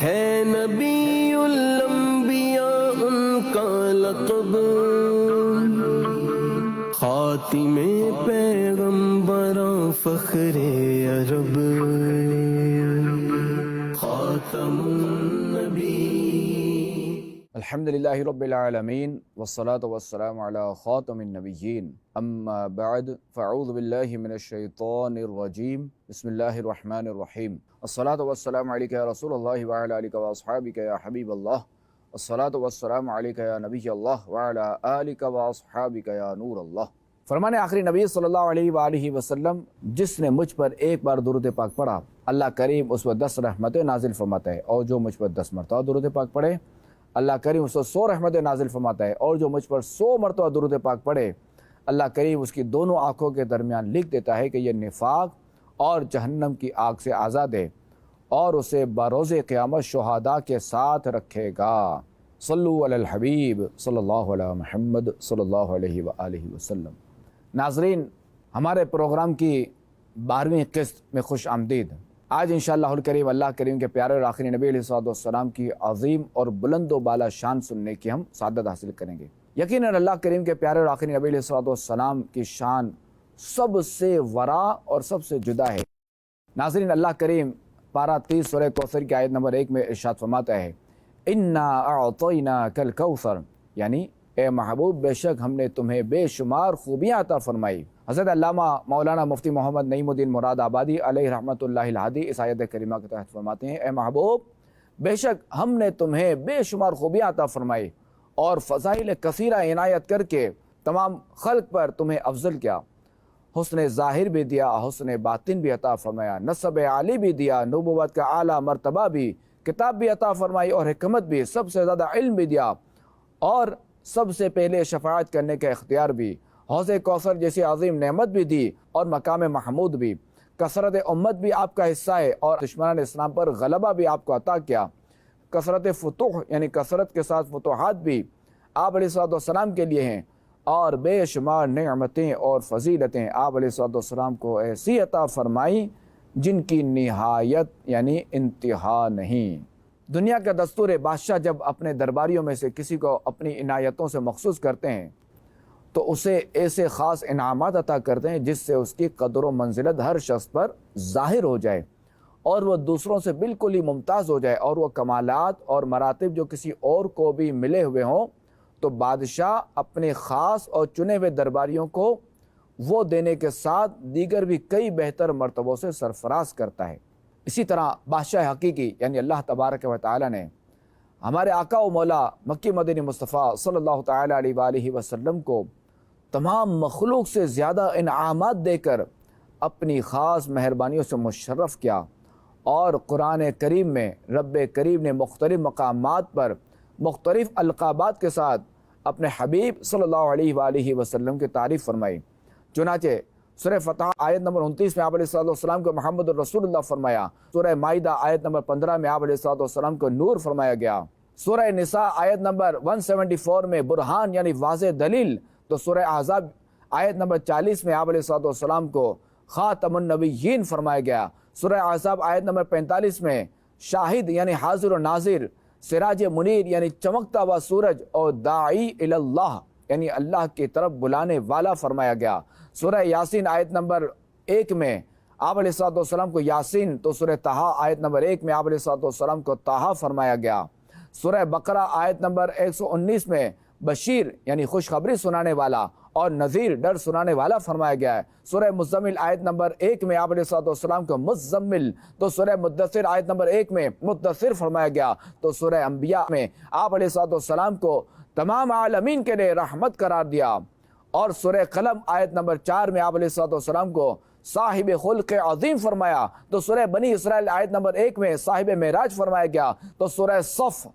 ہے نبی الانبیاء ان کا لقب، خاتم پیغمبراں فخر عرب، خاتم النبی۔ الحمدللہ رب العالمین والصلاة والسلام علی خاتم النبیین، اما بعد فاعوذ باللہ من الشیطان الرجیم، بسم اللہ الرحمن الرحیم۔ الصلاة والسلام علیک یا رسول اللہ وعلی آلک واصحابک یا حبیب اللہ، الصلاة والسلام علیک یا نبی اللہ وعلی آلک واصحابک یا نور اللہ۔ فرمان آخری نبی صلی اللہ علیہ وآلہ وسلم، جس نے مجھ پر ایک بار درود پاک پڑھا اللہ کریم اس پر 10 رحمتیں نازل فرماتا ہے، اور جو مجھ پر 10 مرتبہ درود پاک پڑھے اللہ کریم اس پر 100 رحمتیں نازل فرماتا ہے، اور جو مجھ پر 100 مرتبہ درود پاک پڑھے اللہ کریم اس کی دونوں آنکھوں کے درمیان لکھ دیتا ہے کہ یہ نفاق اور جہنم کی آگ سے آزاد ہے، اور اسے بروز قیامت شہداء کے ساتھ رکھے گا۔ صلو علی الحبیب صلی اللہ علیہ محمد صلی اللہ علیہ وآلہ وسلم۔ ناظرین، ہمارے پروگرام کی 12ویں قسط میں خوش آمدید۔ آج انشاءاللہ الکریم اللہ کریم کے پیارے اور آخری نبی علیہ السلام کی عظیم اور بلند و بالا شان سننے کی ہم سعادت حاصل کریں گے۔ یقیناً اللہ کریم کے پیارے اور آخری نبی علیہ السلام کی شان سب سے ورا اور سب سے جدا ہے۔ ناظرین، اللہ کریم پارہ 30 سورہ کوثر کی آیت نمبر 1 میں ارشاد فرماتا ہے، انا اعطیناک الکوثر، یعنی اے محبوب بے شک ہم نے تمہیں بے شمار خوبیاں عطا فرمائی۔ حضرت علامہ مولانا مفتی محمد نعیم الدین مراد آبادی علیہ رحمۃ اللہ الہادی اس آیت کریمہ کے تحت فرماتے ہیں، اے محبوب بے شک ہم نے تمہیں بے شمار خوبیاں عطا فرمائی اور فضائل کثیرہ عنایت کر کے تمام خلق پر تمہیں افضل کیا، حسن ظاہر بھی دیا، حسن باطن بھی عطا فرمایا، نسب عالی بھی دیا، نبوت کا اعلیٰ مرتبہ بھی، کتاب بھی عطا فرمائی اور حکمت بھی، سب سے زیادہ علم بھی دیا، اور سب سے پہلے شفاعت کرنے کا اختیار بھی، حوض کوثر جیسی عظیم نعمت بھی دی، اور مقام محمود بھی، کثرت امت بھی آپ کا حصہ ہے، اور دشمنان اسلام پر غلبہ بھی آپ کو عطا کیا، کثرت فتوح یعنی کثرت کے ساتھ فتوحات بھی آپ علیہ السلام کے لیے ہیں، اور بے شمار نعمتیں اور فضیلتیں آپ علیہ السلام کو ایسی عطا فرمائی جن کی نہایت یعنی انتہا نہیں۔ دنیا کا دستور ہے، بادشاہ جب اپنے درباریوں میں سے کسی کو اپنی عنایتوں سے مخصوص کرتے ہیں تو اسے ایسے خاص انعامات عطا کرتے ہیں جس سے اس کی قدر و منزلت ہر شخص پر ظاہر ہو جائے، اور وہ دوسروں سے بالکل ہی ممتاز ہو جائے، اور وہ کمالات اور مراتب جو کسی اور کو بھی ملے ہوئے ہوں تو بادشاہ اپنے خاص اور چنے ہوئے درباریوں کو وہ دینے کے ساتھ دیگر بھی کئی بہتر مرتبوں سے سرفراز کرتا ہے۔ اسی طرح بادشاہ حقیقی یعنی اللہ تبارک و تعالی نے ہمارے آقا و مولا مکی مدنی مصطفیٰ صلی اللہ تعالی علیہ وآلہ وسلم کو تمام مخلوق سے زیادہ انعامات دے کر اپنی خاص مہربانیوں سے مشرف کیا، اور قرآن کریم میں رب کریم نے مختلف مقامات پر مختلف القابات کے ساتھ اپنے حبیب صلی اللہ علیہ وآلہ وسلم کی تعریف فرمائی۔ چنانچہ سورہ فتح آیت نمبر 29 میں آپ علیہ السلام کو محمد الرسول اللہ فرمایا، سورہ مائدہ آیت نمبر 15 میں آپ علیہ السلام کو نور فرمایا گیا، سورہ نساء آیت نمبر 174 میں برہان یعنی واضح دلیل، تو سورہ احزاب آیت نمبر 40 میں آپ علیہ السلام کو خاتم النبیین فرمایا گیا، سورہ احزاب آیت نمبر 45 میں شاہد یعنی حاضر و ناظر، سراج منیر یعنی چمکتا ہوا سورج، اور داعی الی اللہ یعنی اللہ کی طرف بلانے والا فرمایا گیا۔ سورہ یاسین آیت نمبر 1 میں آپ علیہ السلام کو یاسین، تو سورہ طٰہٰ آیت نمبر 1 میں آپ علیہ السلام کو طٰہٰ فرمایا گیا، سورہ بقرہ آیت نمبر 119 میں بشیر یعنی خوشخبری سنانے والا، اور نذیر ڈر سنانے والا فرمایا گیا ہے، سورہ مزمل آیت نمبر 1 میں آپ علیہ السلام کو مزمل، تو سورہ مدثر آیت نمبر 1 میں مدثر فرمایا گیا، تو سورہ انبیاء میں آپ علیہ السلام کو تمام عالمین کے لیے رحمت قرار دیا، اور سورہ قلم آیت نمبر 4 میں آپ علیہ السلام کو صاحب خلق عظیم فرمایا، تو سورہ بنی اسرائیل آیت نمبر 1 میں صاحب معراج فرمایا گیا، تو سورہ صف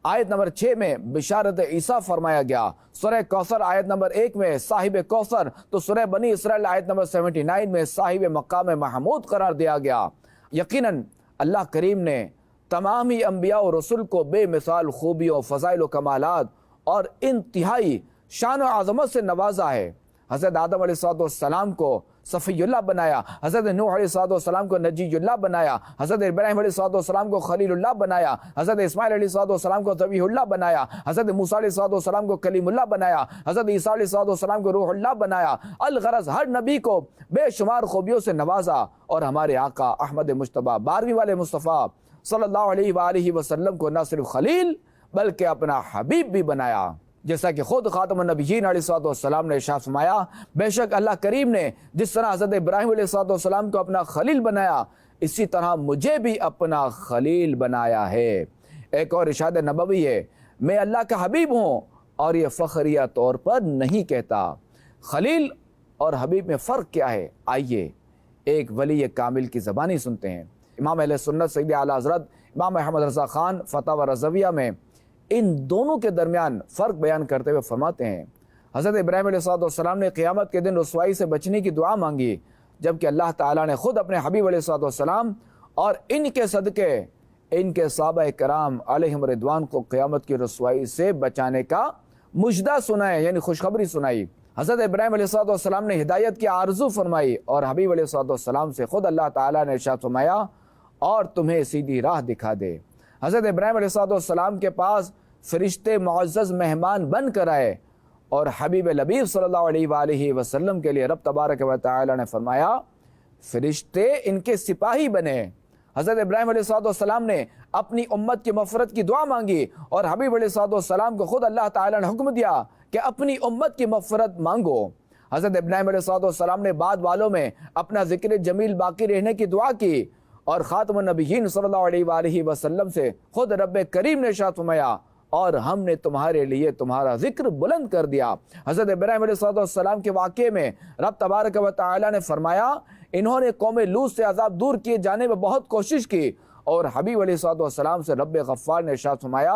آیت نمبر 6 میں بشارت عیسیٰ فرمایا گیا، سورہ کوثر آیت نمبر 1 میں صاحب کوثر، تو سورہ بنی اسرائیل آیت نمبر 79 میں صاحب مقام محمود قرار دیا گیا۔ یقیناً اللہ کریم نے تمام ہی انبیاء و رسول کو بے مثال خوبیوں، فضائل و کمالات اور انتہائی شان و عظمت سے نوازا ہے۔ حضرت آدم علیہ السلام کو صفی اللہ بنایا، حضرت نوح علیہ السلام کو نجی اللہ بنایا، حضرت ابراہیم علیہ السلام کو خلیل اللہ بنایا، حضرت اسماعیل علیہ السلام کو ذبیح اللہ بنایا، حضرت موسیٰ علیہ السلام کو کلیم اللہ بنایا، حضرت عیسیٰ علیہ السلام کو روح اللہ بنایا۔ الغرض ہر نبی کو بے شمار خوبیوں سے نوازا، اور ہمارے آقا احمد مجتبیٰ 12ویں والے مصطفیٰ صلی اللہ علیہ وآلہ وسلم کو نہ صرف خلیل بلکہ اپنا حبیب بھی بنایا، جیسا کہ خود خاتم النبیین علیہ السلام نے ارشاد فرمایا، بے شک اللہ کریم نے جس طرح حضرت ابراہیم علیہ السلام کو اپنا خلیل بنایا، اسی طرح مجھے بھی اپنا خلیل بنایا ہے۔ ایک اور ارشاد نبوی ہے، میں اللہ کا حبیب ہوں، اور یہ فخریہ طور پر نہیں کہتا۔ خلیل اور حبیب میں فرق کیا ہے؟ آئیے ایک ولی کامل کی زبانی سنتے ہیں۔ امام اہل سنت سید اعلیٰ حضرت امام احمد رضا خان فتاوی رضویہ میں ان دونوں کے درمیان فرق بیان کرتے ہوئے فرماتے ہیں، حضرت ابراہیم علیہ السلام نے قیامت کے دن رسوائی سے بچنے کی دعا مانگی، جبکہ اللہ تعالیٰ نے خود اپنے حبیب علیہ السلام اور ان کے صدقے ان کے صحابہ کرام علیہم رضوان کو قیامت کی رسوائی سے بچانے کا مژدہ سنائے، یعنی خوشخبری سنائی۔ حضرت ابراہیم علیہ السلام نے ہدایت کی آرزو فرمائی، اور حبیب علیہ السلام سے خود اللہ تعالیٰ نے ارشاد فرمایا، اور تمہیں سیدھی راہ دکھا دے۔ حضرت ابراہیم علیہ السلام کے پاس فرشتے معزز مہمان بن کر آئے، اور حبیب لبیب صلی اللہ علیہ وآلہ وسلم کے لیے رب تبارک و تعالی نے فرمایا فرشتے ان کے سپاہی بنے۔ حضرت ابراہیم علیہ السلام نے اپنی امت کی مغفرت کی دعا مانگی، اور حبیب علیہ السلام کو خود اللہ تعالی نے حکم دیا کہ اپنی امت کی مغفرت مانگو۔ حضرت ابراہیم علیہ السلام نے بعد والوں میں اپنا ذکر جمیل باقی رہنے کی دعا کی، اور خاتم النبیین صلی اللہ علیہ وآلہ وسلم سے خود رب کریم نے ارشاد فرمایا، اور ہم نے تمہارے لیے تمہارا ذکر بلند کر دیا۔ حضرت ابراہیم علیہ السلام کے واقعے میں رب تبارک و تعالی نے فرمایا، انہوں نے قوم لوط سے عذاب دور کیے جانے میں بہت کوشش کی، اور حبیب علیہ السلام سے رب غفار نے ارشاد فرمایا،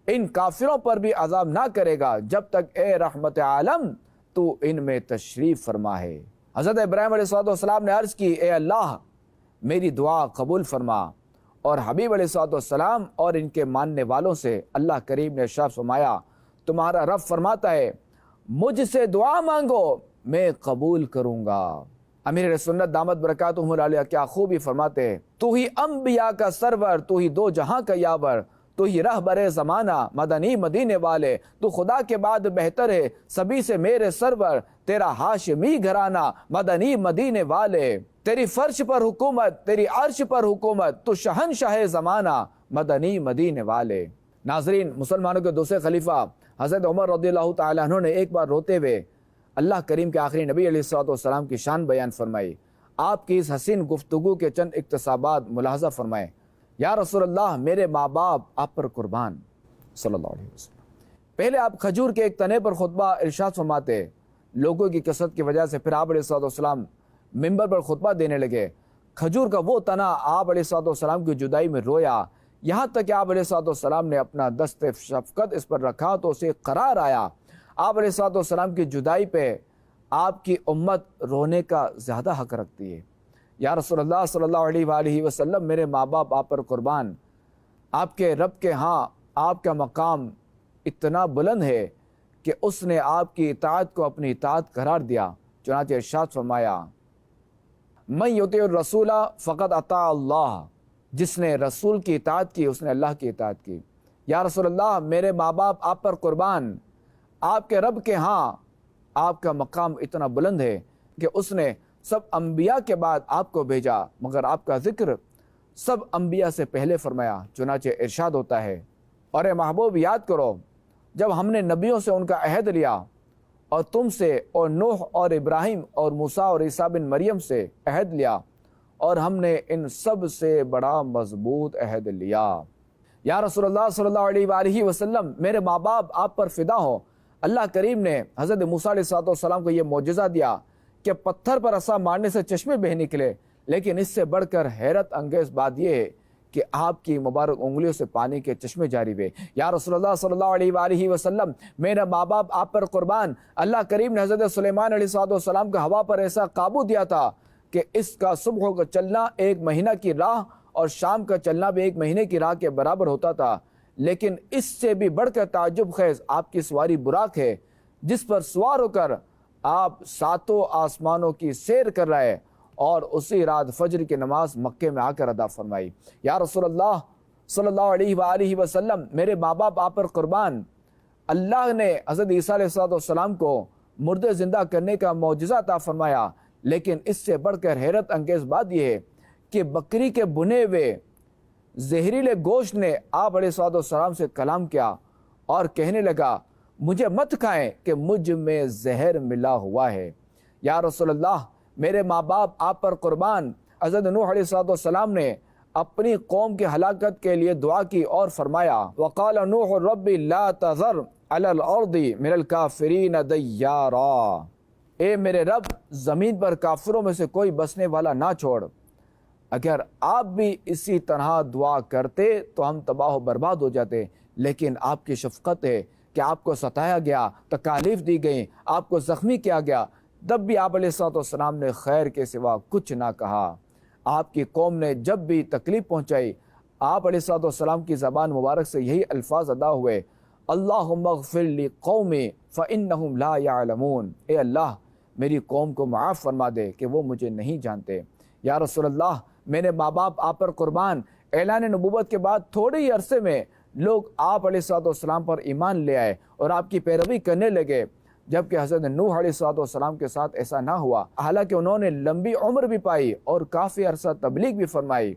ان کافروں پر بھی عذاب نہ کرے گا جب تک اے رحمت عالم تو ان میں تشریف فرما ہے۔ حضرت ابراہیم علیہ السلام نے عرض کی، اے اللہ میری دعا قبول فرما، اور حبیب علیہ السلام اور ان کے ماننے والوں سے اللہ کریم نے ارشاد فرمایا، تمہارا رب فرماتا ہے مجھ سے دعا مانگو میں قبول کروں گا۔ امیر سنت دامت برکاتہم العالیہ کیا خوبی فرماتے ہیں، تو ہی انبیاء کا سرور، تو ہی دو جہاں کا یاور، تو ہی رہبر زمانہ مدنی مدینے والے، تو خدا کے بعد بہتر ہے سبھی سے میرے سرور، تیرا ہاشمی گھرانہ مدنی مدینے والے، تیری فرش پر حکومت تیری عرش پر حکومت، تو شہنشاہ زمانہ مدنی مدینے والے۔ ناظرین، مسلمانوں کے دوسرے خلیفہ حضرت عمر رضی اللہ تعالیٰ عنہ نے ایک بار روتے ہوئے اللہ کریم کے آخری نبی علیہ السلام کی شان بیان فرمائی۔ آپ کی اس حسین گفتگو کے چند اقتصابات ملاحظہ فرمائیں۔ یا رسول اللہ، میرے ماں باپ آپ پر قربان صلی اللہ علیہ وسلم۔ پہلے آپ کھجور کے ایک تنے پر خطبہ ارشاد فرماتے، لوگوں کی کثرت کی وجہ سے پھر آپ علیہ السلام ممبر پر خطبہ دینے لگے۔ کھجور کا وہ تنا آپ علیہ السلام کی جدائی میں رویا، یہاں تک کہ آپ علیہ السلام نے اپنا دست شفقت اس پر رکھا تو اسے قرار آیا۔ آپ علیہ السلام کی جدائی پہ آپ کی امت رونے کا زیادہ حق رکھتی ہے۔ یا رسول اللہ صلی اللہ علیہ وآلہ وسلم، میرے ماں باپ آپ پر قربان، آپ کے رب کے ہاں آپ کا مقام اتنا بلند ہے کہ اس نے آپ کی اطاعت کو اپنی اطاعت قرار دیا۔ چنانچہ ارشاد فرمایا، من یطیع الرسول فقد اطاع اللہ، جس نے رسول کی اطاعت کی اس نے اللہ کی اطاعت کی۔ یا رسول اللہ، میرے ماں باپ آپ پر قربان، آپ کے رب کے ہاں آپ کا مقام اتنا بلند ہے کہ اس نے سب انبیاء کے بعد آپ کو بھیجا، مگر آپ کا ذکر سب انبیاء سے پہلے فرمایا۔ چنانچہ ارشاد ہوتا ہے، اور اے محبوب یاد کرو جب ہم نے نبیوں سے ان کا عہد لیا، اور تم سے اور نوح اور ابراہیم اور موسیٰ اور عیسیٰ بن مریم سے عہد لیا، اور ہم نے ان سب سے بڑا مضبوط عہد لیا۔ یا رسول اللہ صلی اللہ علیہ وآلہ وسلم، میرے ماں باپ آپ پر فدا ہو۔ اللہ کریم نے حضرت موسیٰ علیہ السلام کو یہ معجزہ دیا کہ پتھر پر عصا مارنے سے چشمے بہہ نکلے، لیکن اس سے بڑھ کر حیرت انگیز بات یہ ہے کہ آپ کی مبارک انگلیوں سے پانی کے چشمے جاری ہوئے۔ یا رسول اللہ صلی اللہ علیہ وآلہ وسلم، میرا ماں باپ آپ پر قربان، اللہ کریم نے حضرت سلیمان علیہ السلام کا ہوا پر ایسا قابو دیا تھا کہ اس کا صبح کا چلنا 1 مہینہ کی راہ اور شام کا چلنا بھی 1 مہینے کی راہ کے برابر ہوتا تھا، لیکن اس سے بھی بڑھ کر تعجب خیز آپ کی سواری براق ہے، جس پر سوار ہو کر آپ ساتوں آسمانوں کی سیر کر رہے اور اسی رات فجر کی نماز مکے میں آ کر ادا فرمائی۔ یا رسول اللہ صلی اللہ علیہ وآلہ وسلم، میرے ماں باپ آپ پر قربان، اللہ نے حضرت عیسیٰ علیہ السلام کو مردے زندہ کرنے کا معجزہ عطا فرمایا، لیکن اس سے بڑھ کر حیرت انگیز بات یہ ہے کہ بکری کے بنے ہوئے زہریلے گوشت نے آپ علیہ السلام سے کلام کیا اور کہنے لگا مجھے مت کھائیں کہ مجھ میں زہر ملا ہوا ہے۔ یا رسول اللہ، میرے ماں باپ آپ پر قربان، حضرت نوح علیہ السلام نے اپنی قوم کی ہلاکت کے لیے دعا کی اور فرمایا وقال نوح رب لا تذر علی الارض من الکافرین دیارا، اے میرے رب زمین پر کافروں میں سے کوئی بسنے والا نہ چھوڑ۔ اگر آپ بھی اسی طرح دعا کرتے تو ہم تباہ و برباد ہو جاتے، لیکن آپ کی شفقت ہے کہ آپ کو ستایا گیا، تکالیف دی گئیں، آپ کو زخمی کیا گیا، تب بھی آپ علیہ السلام نے خیر کے سوا کچھ نہ کہا۔ آپ کی قوم نے جب بھی تکلیف پہنچائی، آپ علیہ السلام کی زبان مبارک سے یہی الفاظ ادا ہوئے اللہم اغفر لقومی فإنہم لا یعلمون، اے اللہ میری قوم کو معاف فرما دے کہ وہ مجھے نہیں جانتے۔ یا رسول اللہ، میرے ماں باپ آپ پر قربان، اعلان نبوت کے بعد تھوڑے ہی عرصے میں لوگ آپ علیہ السلام پر ایمان لے آئے اور آپ کی پیروی کرنے لگے، جبکہ حضرت نوح علیہ السلام کے ساتھ ایسا نہ ہوا، حالانکہ انہوں نے لمبی عمر بھی پائی اور کافی عرصہ تبلیغ بھی فرمائی۔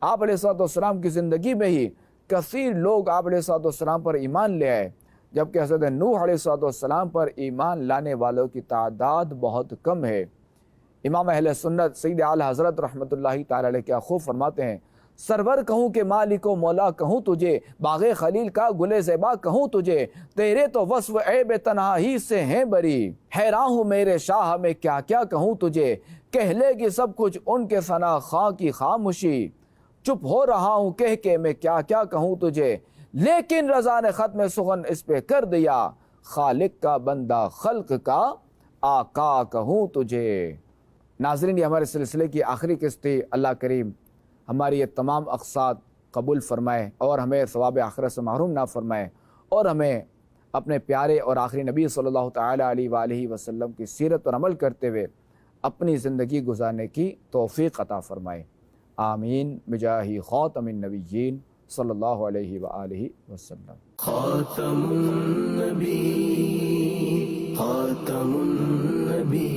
آپ علیہ السلام کی زندگی میں ہی کثیر لوگ آپ علیہ السلام پر ایمان لے آئے، جبکہ حضرت نوح علیہ السلام پر ایمان لانے والوں کی تعداد بہت کم ہے۔ امام اہل سنت سید اعلی حضرت رحمۃ اللہ تعالی علیہ کیا خوب فرماتے ہیں سرور کہوں کہ مالک و مولا کہوں تجھے، باغ خلیل کا گل زیبا کہوں تجھے، تیرے تو وصف عیب تنہائی سے ہیں بری، حیران ہوں میرے شاہ میں کیا کیا کہوں تجھے، کہہ لے گی سب کچھ ان کے ثنا خواں کی خاموشی، چپ ہو رہا ہوں کہہ کے میں کیا کیا کہوں تجھے، لیکن رضا نے ختم سخن اس پہ کر دیا، خالق کا بندہ خلق کا آقا کہوں تجھے۔ ناظرین، یہ ہمارے سلسلے کی آخری قسط تھی۔ اللہ کریم ہماری یہ تمام اقساط قبول فرمائے اور ہمیں ثواب آخرت سے محروم نہ فرمائے، اور ہمیں اپنے پیارے اور آخری نبی صلی اللہ تعالیٰ علیہ وآلہ وسلم کی سیرت پر عمل کرتے ہوئے اپنی زندگی گزارنے کی توفیق عطا فرمائے۔ آمین بجاہ خاتم النبیین صلی اللہ علیہ وآلہ وسلم۔ خاتم النبی، خاتم النبی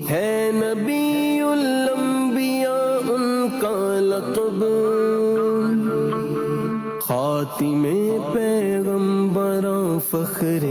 ہے نبی الانبیاء ان کا لقب، خاتم پیغمبراں فخر